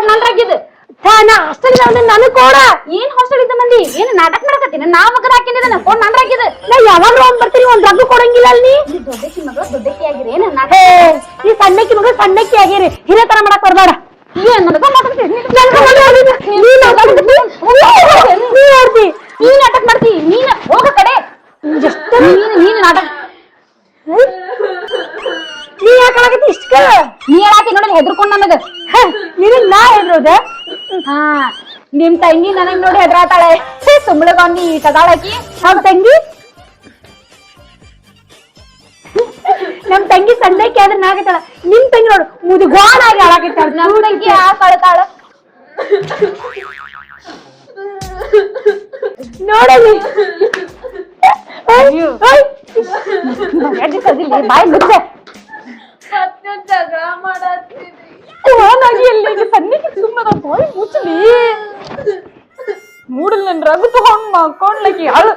ಕೊಟ್ಟು ನಂದ್ರಾಗಿದ್ದು ನಾ ಹಾಸ್ಟೆಲ್ ನನಗ್ ಕೊಡ. ಏನ್ ಹಾಸ್ಟೆಲ್ ಇದ್ದ ಮಂದಿ ಏನ್ ನಾಟಕ ಮಾಡಕತ್ತೀನಿ ನಾ ಮಗದ ಹಾಕಿನ ಕೊಡ್ ನಂದ್ರಾಗಿದ್ದು ನಾ ಯಾವಾಗ ಒಂದ್ ಬರ್ತೀನಿ ಒಂದ್ ರಗ್ಗು ಕೊಡಂಗಿಲ್ಲ ಅಲ್ಲಿ. ದೊಡ್ಡಕ್ಕಿ ಮಗಳು ದೊಡ್ಡಕ್ಕಿ ಆಗಿರಿ ಏನ ಈ ಸಣ್ಣಕ್ಕಿ ಮಗಳು ಸಣ್ಣಕ್ಕಿ ಆಗಿರಿ ಹಿರೇ ತರ ಮಾಡಕ್ ಬರ್ಬೇಡ. ಏನ್ ನಾಟಕ ಮಾಡ್ತೀನಿ ನೀನ್ ನಾಟಕ ಮಾಡ್ತಿ ನೀನ್ ಹೋಗ ಕಡೆ ನೀನ್ ನಾಟಕ ನೀ ಯಾಕಾಗತಿ ಇಷ್ಟ ನೀ ಹೇಳಾತಿ ನೋಡಿ ಹೆದರ್ಕೊಂಡ್ ನನಗ ನಿನಗ್ ನಾ ಹೆದ್ರೋದ. ಹಾ ನಿಮ್ ತಂಗಿ ನನಗ್ ನೋಡಿ ಹೆದರಾತಾಳೆ ಸುಮ್ಳಗೊಂದಿ ತದಾಳಕಿ ನಮ್ ತಂಗಿ ನಮ್ ತಂಗಿ ಸಣ್ಣಕ್ಕಿ ಆದ್ರೆ ನಾಗತ್ತಾಳ. ನಿಮ್ ತಂಗಿ ನೋಡು ಮುದುಗಾನಾಗಿ ಹಾಳಾಗತ್ತಾಳ. ನಮ್ ತಂಗಿ ಆ ಕಳ್ತಾಳ ನೋಡಲಿ ಬಾಯ್ ಮುಚ್ಚೆ ಜಗಳ ಮಾಡತ್ತೀರಿ ಸಣ್ಣಕ್ಕೆ ಸುಮ್ಮದ ಬಾಯ್ ಮುಚ್ಚಲಿ. ಮೂಡಲ್ ನನ್ ರಗು ತಗೊಂಡ್ ಮಾಡ್ಕೊಂಡ್ಲಕ್ಕಿ ಅಳು.